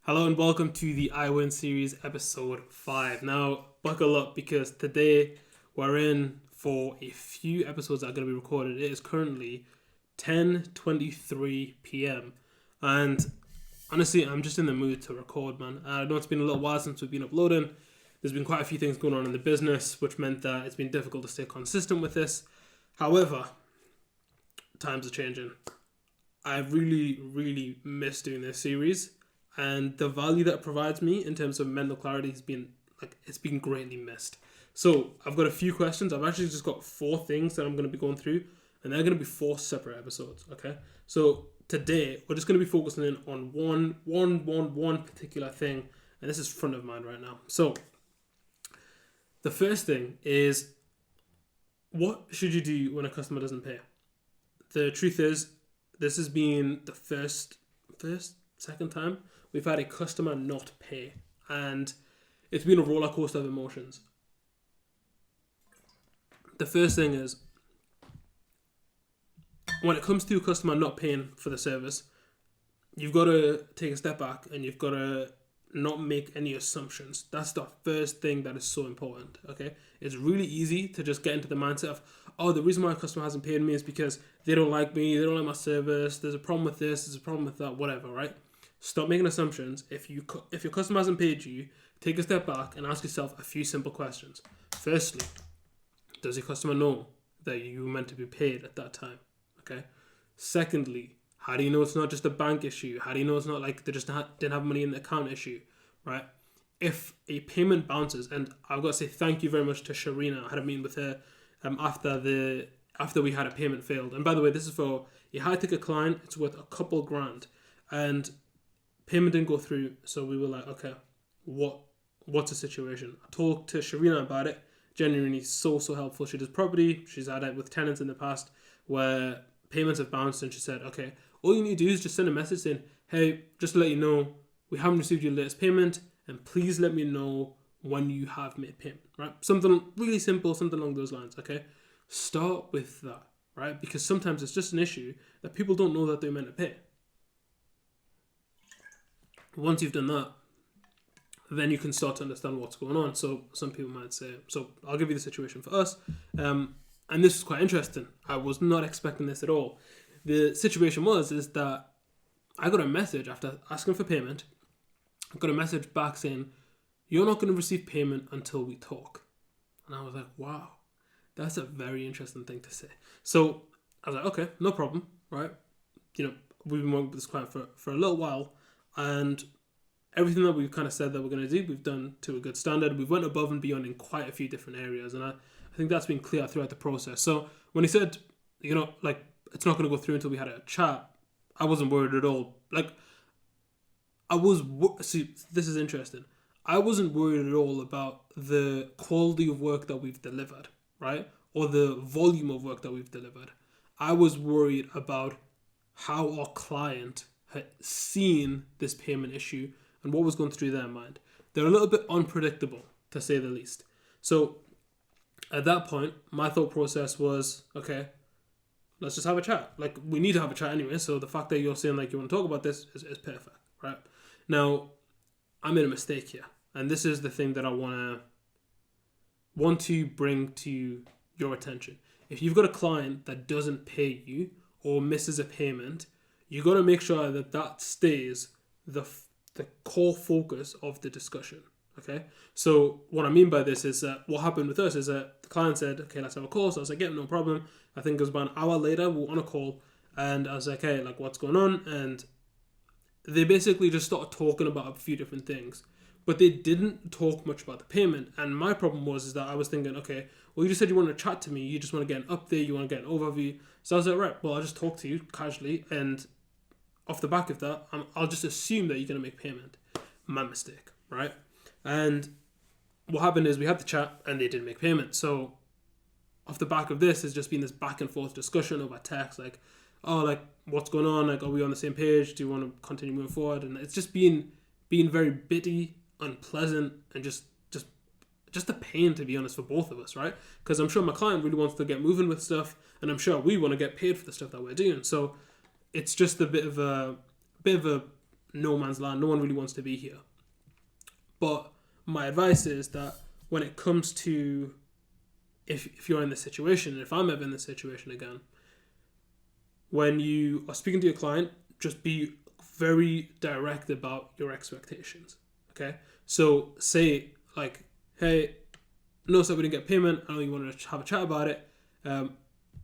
Hello and welcome to the IWIN series episode 5. Now, buckle up because today we're in for a few episodes that are going to be recorded. It is currently 10:23 p.m. and honestly, I'm just in the mood to record, man. I know it's been a little while since we've been uploading. There's been quite a few things going on in the business, which meant that it's been difficult to stay consistent with this. However, times are changing. I really miss doing this series, and the value that it provides me in terms of mental clarity has been it's been greatly missed. So I've got a few questions. I've actually just got 4 things that I'm going to be going through, and they're going to be 4 separate episodes. Okay, so today we're just going to be focusing in on one particular thing, and this is front of mind right now. So the first thing is, what should you do when a customer doesn't pay? The truth is, this has been the second time we've had a customer not pay, and it's been a roller coaster of emotions. The first thing is, when it comes to a customer not paying for the service, you've got to take a step back and you've got to not make any assumptions. That's the first thing that is so important. Okay, it's really easy to just get into the mindset of, oh, the reason why a customer hasn't paid me is because they don't like me, they don't like my service, there's a problem with this, there's a problem with that, whatever, right? Stop making assumptions. If your customer hasn't paid you, take a step back and ask yourself a few simple questions. Firstly, does your customer know that you were meant to be paid at that time? Okay. Secondly, how do you know it's not just a bank issue? How do you know it's not like they just didn't have money in the account issue, right? If a payment bounces, and I've got to say thank you very much to Sharina. I had a meeting with her after we had a payment failed. And by the way, this is for a high ticket client. It's worth a couple grand, and payment didn't go through. So we were like, okay, what's the situation? I talked to Sharina about it. Genuinely so helpful. She does property. She's had it with tenants in the past where payments have bounced, and she said, okay, all you need to do is just send a message saying, hey, just to let you know, we haven't received your latest payment, and please let me know when you have made payment, right? Something really simple, something along those lines, okay? Start with that, right? Because sometimes it's just an issue that people don't know that they're meant to pay. Once you've done that, then you can start to understand what's going on. So some people might say, so I'll give you the situation for us. And this is quite interesting. I was not expecting this at all. The situation is that I got a message after asking for payment. I got a message back saying, you're not going to receive payment until we talk. And I was like, wow, that's a very interesting thing to say. So I was like, okay, no problem, right? You know, we've been working with this client for a little while, and everything that we've kind of said that we're going to do, we've done to a good standard. We've went above and beyond in quite a few different areas, and I think that's been clear throughout the process. So when he said, you know, like, it's not going to go through until we had a chat, I wasn't worried at all. Like, see, this is interesting. I wasn't worried at all about the quality of work that we've delivered, right? Or the volume of work that we've delivered. I was worried about how our client had seen this payment issue and what was going through their mind. They're a little bit unpredictable, to say the least. So at that point, my thought process was, okay, let's just have a chat. Like, we need to have a chat anyway, so the fact that you're saying like you want to talk about this is perfect, right? Now, I made a mistake here, and this is the thing that I want to bring to your attention. If you've got a client that doesn't pay you or misses a payment, you got to make sure that stays the core focus of the discussion. Okay, so what I mean by this is that what happened with us is that the client said, okay, let's have a call. So I was like, yeah, no problem. I think it was about an hour later, we were on a call, and I was like, hey, like, what's going on? And they basically just started talking about a few different things, but they didn't talk much about the payment. And my problem was that I was thinking, okay, well, you just said you want to chat to me, you just want to get an update, you want to get an overview. So I was like, right, well, I'll just talk to you casually, and off the back of that, I'll just assume that you're going to make payment. My mistake, right? And what happened is we had the chat and they didn't make payment. So off the back of this has just been this back and forth discussion over text, like, oh, like, what's going on? Like, are we on the same page? Do you want to continue moving forward? And it's just been very bitty, unpleasant, and just a pain, to be honest, for both of us, right? Because I'm sure my client really wants to get moving with stuff, and I'm sure we want to get paid for the stuff that we're doing. So it's just a bit of a no man's land. No one really wants to be here. But my advice is that when it comes to if you're in this situation, and if I'm ever in this situation again, when you are speaking to your client, just be very direct about your expectations. Okay? So say like, hey, notice that we didn't get payment. I know you wanted to have a chat about it.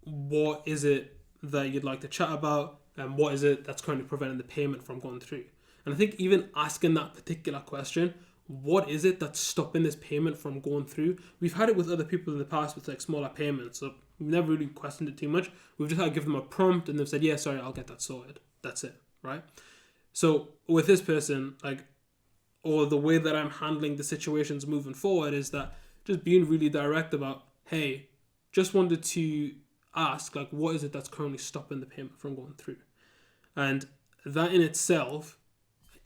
What is it that you'd like to chat about? And what is it that's currently preventing the payment from going through? And I think even asking that particular question, what is it that's stopping this payment from going through? We've had it with other people in the past with like smaller payments. So we've never really questioned it too much. We've just had to give them a prompt and they've said, yeah, sorry, I'll get that sorted. That's it, right? So with this person, like, or the way that I'm handling the situations moving forward is that just being really direct about, hey, just wanted to ask, like, what is it that's currently stopping the payment from going through? And that in itself,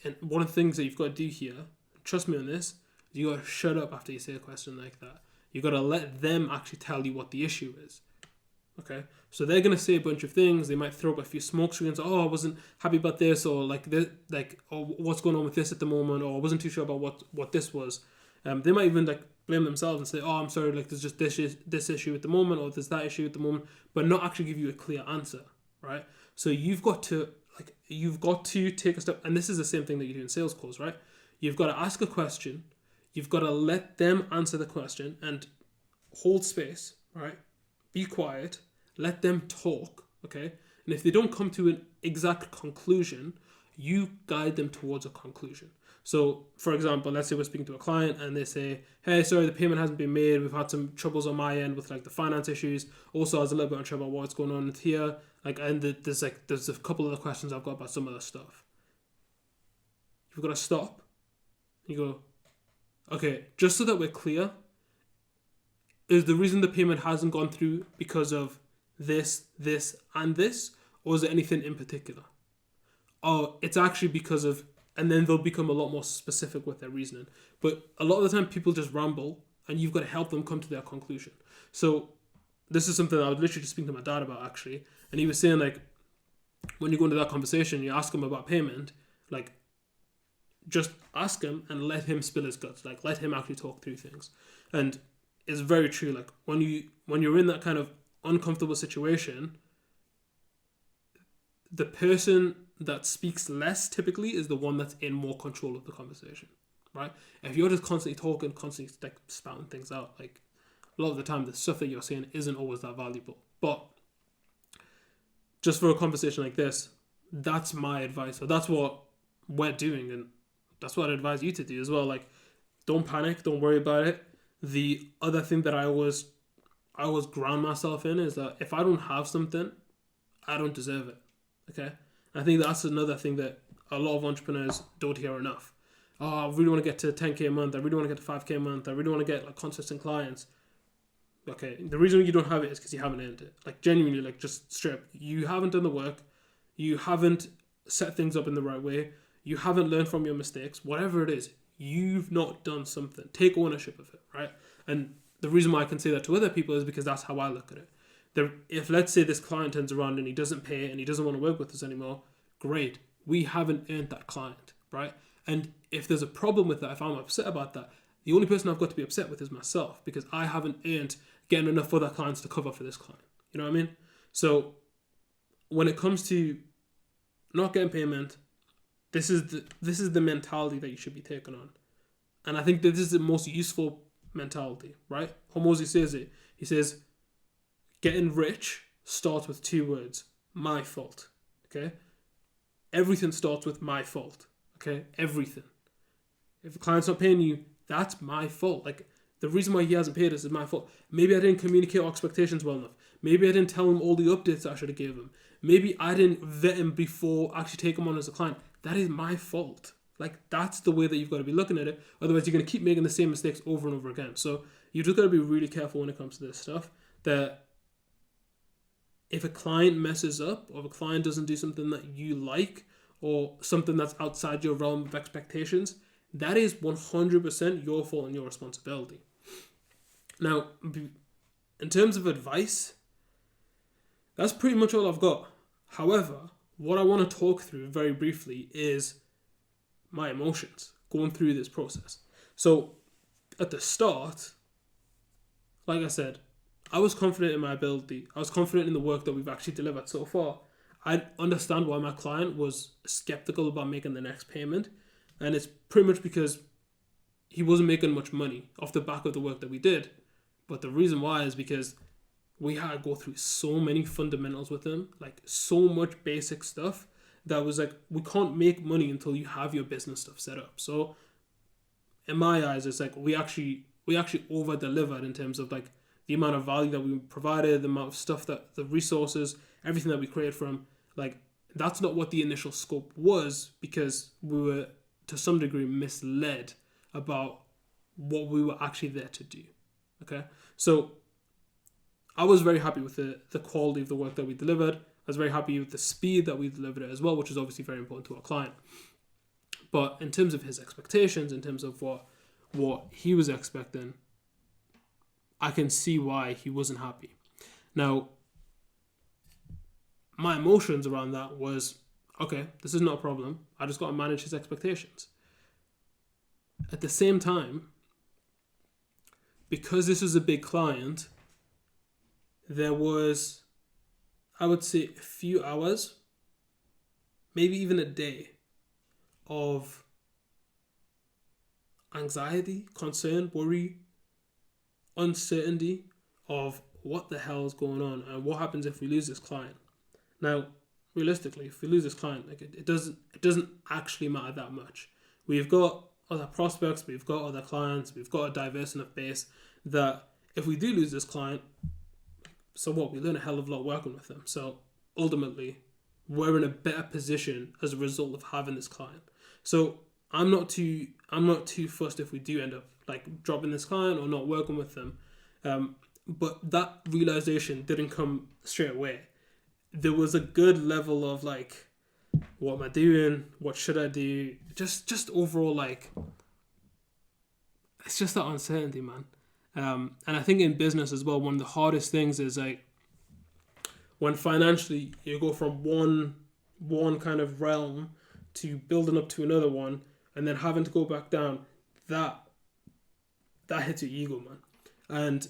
and one of the things that you've got to do here, trust me on this, you got to shut up after you say a question like that. You got to let them actually tell you what the issue is. Okay? So they're going to say a bunch of things. They might throw up a few smoke screens. Oh, I wasn't happy about this, or like this, like, oh, what's going on with this at the moment, or I wasn't too sure about what this was. They might even like blame themselves and say, oh, I'm sorry, like there's just this issue at the moment, or there's that issue at the moment, but not actually give you a clear answer, right? So you've got to take a step, and this is the same thing that you do in sales calls, right? You've got to ask a question, you've got to let them answer the question and hold space, right? Be quiet, let them talk, okay? And if they don't come to an exact conclusion, you guide them towards a conclusion. So, for example, let's say we're speaking to a client and they say, hey, sorry, the payment hasn't been made. We've had some troubles on my end with like the finance issues. Also, I was a little bit unsure about what's going on with here. Like, and there's a couple of the questions I've got about some of the stuff. You've got to stop. You go, okay, just so that we're clear, is the reason the payment hasn't gone through because of this, and this, or is it anything in particular? Oh, it's actually because of, and then they'll become a lot more specific with their reasoning. But a lot of the time people just ramble and you've got to help them come to their conclusion. So this is something I was literally just speaking to my dad about actually. And he was saying like, when you go into that conversation, you ask him about payment, like just ask him and let him spill his guts. Like let him actually talk through things. And it's very true. Like when you're in that kind of uncomfortable situation, the person that speaks less typically is the one that's in more control of the conversation, right? If you're just constantly talking, constantly like spouting things out, like a lot of the time the stuff that you're saying isn't always that valuable. But just for a conversation like this, that's my advice. So that's what we're doing, and that's what I advise you to do as well. Like, don't panic, don't worry about it. The other thing that I always ground myself in is that if I don't have something, I don't deserve it. Okay? I think that's another thing that a lot of entrepreneurs don't hear enough. Oh, I really want to get to 10K a month. I really want to get to 5K a month. I really want to get like consistent clients. Okay, the reason you don't have it is because you haven't earned it. Like genuinely, like just straight up, you haven't done the work. You haven't set things up in the right way. You haven't learned from your mistakes. Whatever it is, you've not done something. Take ownership of it, right? And the reason why I can say that to other people is because that's how I look at it. If let's say this client turns around and he doesn't pay and he doesn't want to work with us anymore, great. We haven't earned that client, right? And if there's a problem with that, if I'm upset about that, the only person I've got to be upset with is myself because I haven't earned getting enough other clients to cover for this client. You know what I mean? So when it comes to not getting payment, this is the mentality that you should be taking on. And I think that this is the most useful mentality, right? Hormozy says it. He says, getting rich starts with 2 words. My fault. Okay? Everything starts with my fault. Okay? Everything. If the client's not paying you, that's my fault. Like, the reason why he hasn't paid us is my fault. Maybe I didn't communicate our expectations well enough. Maybe I didn't tell him all the updates I should have gave him. Maybe I didn't vet him before actually take him on as a client. That is my fault. Like, that's the way that you've got to be looking at it. Otherwise, you're going to keep making the same mistakes over and over again. So you just got to be really careful when it comes to this stuff. That if a client messes up or if a client doesn't do something that you like or something that's outside your realm of expectations, that is 100% your fault and your responsibility. Now, in terms of advice, that's pretty much all I've got. However, what I want to talk through very briefly is my emotions going through this process. So at the start, like I said, I was confident in my ability. I was confident in the work that we've actually delivered so far. I understand why my client was skeptical about making the next payment. And it's pretty much because he wasn't making much money off the back of the work that we did. But the reason why is because we had to go through so many fundamentals with him, like so much basic stuff that was like, we can't make money until you have your business stuff set up. So in my eyes, it's like we actually over delivered in terms of like the amount of value that we provided, the amount of stuff that the resources, everything that we created from, like that's not what the initial scope was, because we were to some degree misled about what we were actually there to do. Okay, so I was very happy with the quality of the work that we delivered. I was very happy with the speed that we delivered it as well, which is obviously very important to our client. But in terms of his expectations, in terms of what he was expecting, I can see why he wasn't happy. Now, my emotions around that was, okay, this is not a problem. I just got to manage his expectations. At the same time, because this was a big client, there was, I would say, a few hours, maybe even a day, of anxiety, concern, worry, uncertainty of what the hell is going on and what happens if we lose this client. Now, realistically, if we lose this client, like it doesn't actually matter that much. We've got other prospects, we've got other clients, we've got a diverse enough base that if we do lose this client, so what? We learn a hell of a lot working with them. So ultimately, we're in a better position as a result of having this client. So I'm not too fussed if we do end up like dropping this client or not working with them. But that realization didn't come straight away. There was a good level of like, what am I doing? What should I do? Just overall, like, it's just that uncertainty, man. And I think in business as well, one of the hardest things is like when financially you go from one kind of realm to building up to another one and then having to go back down, that hits your ego, man. And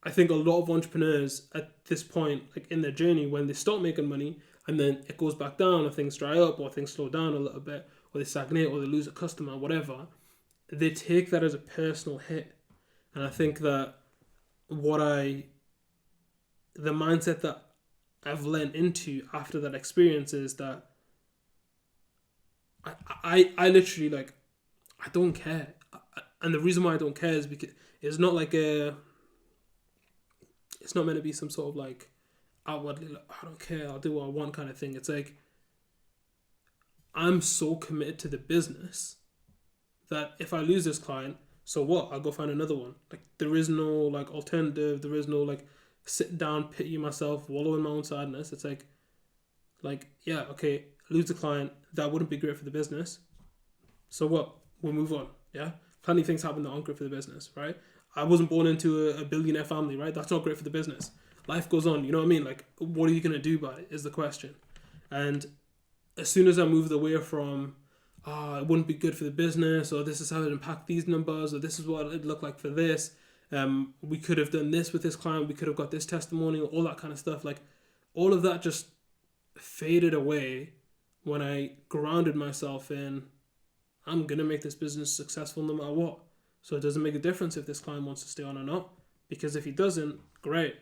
I think a lot of entrepreneurs at this point, like in their journey, when they start making money and then it goes back down or things dry up or things slow down a little bit or they stagnate or they lose a customer, whatever, they take that as a personal hit. And I think that the mindset that I've lent into after that experience is that I literally, like, I don't care. And the reason why I don't care is because it's not like it's not meant to be some sort of like outwardly like, I don't care, I'll do what I want kind of thing. It's like I'm so committed to the business that if I lose this client, so what? I'll go find another one. Like there is no like alternative. There is no like sit down, pity myself, wallow in my own sadness. It's like yeah, okay, lose the client. That wouldn't be great for the business. So what? We'll move on. Yeah, plenty of things happen that aren't great for the business, right? I wasn't born into a billionaire family, right? That's not great for the business. Life goes on. You know what I mean? Like, what are you gonna do about it? Is the question. And as soon as I moved away from it wouldn't be good for the business, or this is how it impact these numbers, or this is what it looked like for this. We could have done this with this client. We could have got this testimonial, all that kind of stuff. Like, all of that just faded away when I grounded myself in, I'm going to make this business successful no matter what. So it doesn't make a difference if this client wants to stay on or not. Because if he doesn't, great.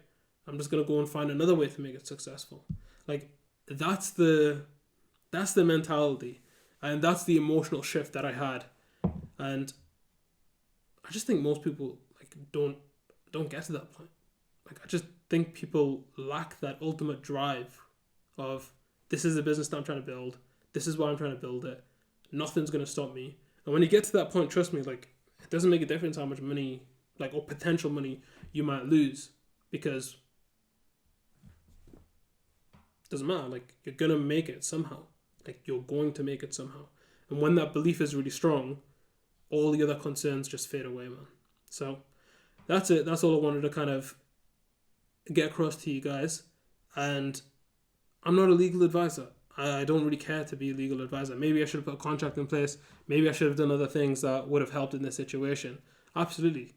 I'm just going to go and find another way to make it successful. Like, that's the mentality. And that's the emotional shift that I had. And I just think most people like don't get to that point. Like I just think people lack that ultimate drive of this is the business that I'm trying to build. This is why I'm trying to build it. Nothing's going to stop me. And when you get to that point, trust me, like it doesn't make a difference how much money, like or potential money you might lose, because it doesn't matter. Like you're going to make it somehow. Like you're going to make it somehow. And when that belief is really strong, all the other concerns just fade away, man. So that's it. That's all I wanted to kind of get across to you guys. And I'm not a legal advisor. I don't really care to be a legal advisor. Maybe I should have put a contract in place. Maybe I should have done other things that would have helped in this situation. Absolutely.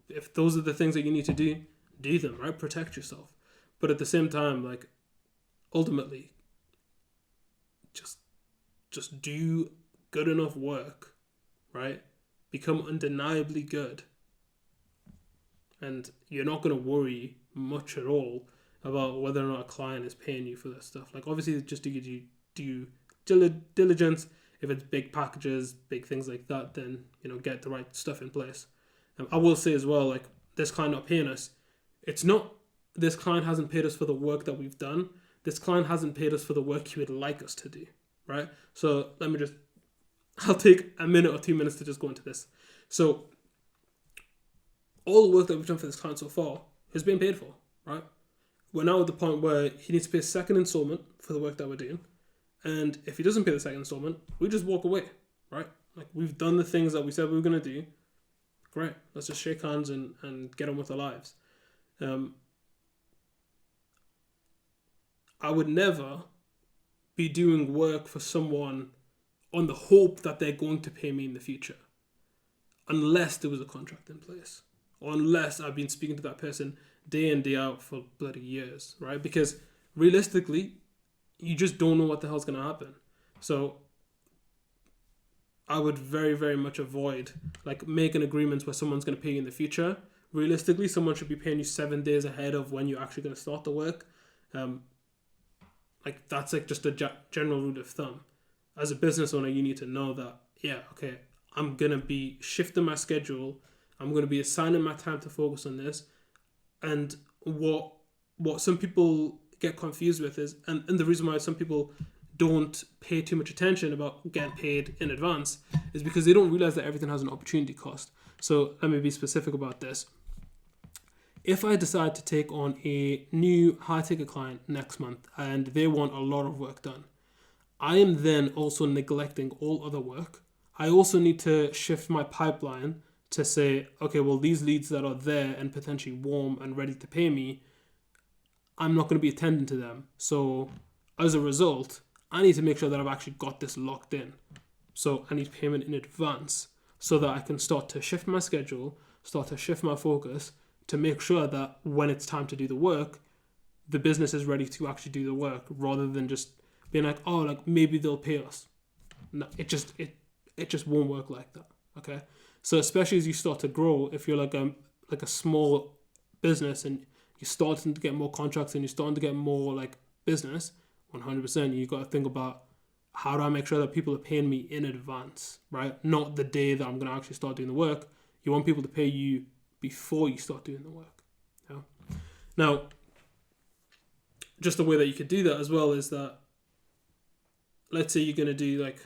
If those are the things that you need to do them, right? Protect yourself. But at the same time, like, ultimately, just do good enough work, right? Become undeniably good. And you're not going to worry much at all about whether or not a client is paying you for this stuff. Like, obviously, just do diligence. If it's big packages, big things like that, then, get the right stuff in place. I will say as well, like, this client not paying us, it's not this client hasn't paid us for the work that we've done. This client hasn't paid us for the work he would like us to do, right? So I'll take a minute or 2 minutes to just go into this. So all the work that we've done for this client so far has been paid for, right? We're now at the point where he needs to pay a second installment for the work that we're doing. And if he doesn't pay the second installment, we just walk away, right? Like, we've done the things that we said we were going to do. Great. Let's just shake hands and get on with our lives. I would never be doing work for someone on the hope that they're going to pay me in the future, unless there was a contract in place, or unless I've been speaking to that person day in, day out for bloody years, right? Because realistically, you just don't know what the hell's going to happen. So I would very, very much avoid like making agreements where someone's going to pay you in the future. Realistically, someone should be paying you 7 days ahead of when you're actually going to start the work. Like, that's like just a general rule of thumb. As a business owner, you need to know that, yeah, okay, I'm going to be shifting my schedule. I'm going to be assigning my time to focus on this. And what some people get confused with is, and the reason why some people don't pay too much attention about getting paid in advance is because they don't realize that everything has an opportunity cost. So let me be specific about this. If I decide to take on a new high-ticket client next month and they want a lot of work done, I am then also neglecting all other work. I also need to shift my pipeline to say, okay, well, these leads that are there and potentially warm and ready to pay me, I'm not going to be attending to them. So as a result, I need to make sure that I've actually got this locked in. So I need payment in advance so that I can start to shift my schedule, start to shift my focus to make sure that when it's time to do the work, the business is ready to actually do the work rather than just being like, oh, like maybe they'll pay us. No, it just won't work like that. Okay. So especially as you start to grow, if you're like a small business and you're starting to get more contracts and you're starting to get more like business, 100%, you got to think about how do I make sure that people are paying me in advance, right? Not the day that I'm going to actually start doing the work. You want people to pay you before you start doing the work. Yeah. Now, just the way that you could do that as well is that, let's say you're going to do like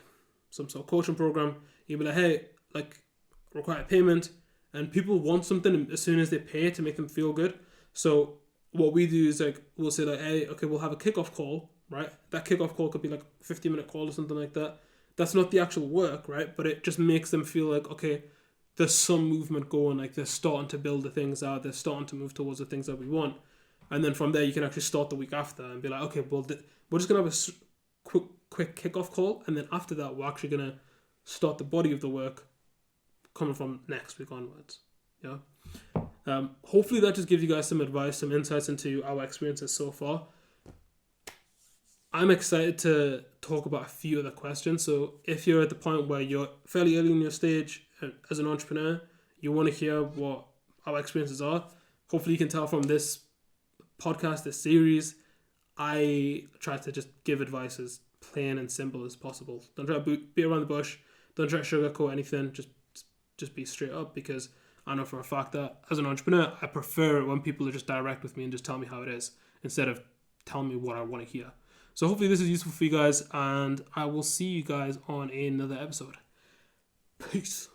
some sort of coaching program. You'll be like, hey, like, require payment, and people want something as soon as they pay to make them feel good. So what we do is like, we'll say like, hey, okay, we'll have a kickoff call, right? That kickoff call could be like a 50-minute call or something like that. That's not the actual work, right? But it just makes them feel like, okay, there's some movement going, like they're starting to build the things out, they're starting to move towards the things that we want. And then from there, you can actually start the week after and be like, okay, well, we're just going to have a quick kickoff call. And then after that, we're actually going to start the body of the work coming from next week onwards. Yeah. Hopefully that just gives you guys some advice, some insights into our experiences so far. I'm excited to talk about a few other questions. So if you're at the point where you're fairly early in your stage as an entrepreneur, you want to hear what our experiences are. Hopefully you can tell from this podcast, this series, I try to just give advice as plain and simple as possible. Don't try to beat around the bush. Don't try to sugarcoat anything. Just be straight up, because I know for a fact that as an entrepreneur, I prefer it when people are just direct with me and just tell me how it is instead of telling me what I want to hear. So hopefully this is useful for you guys, and I will see you guys on another episode. Peace.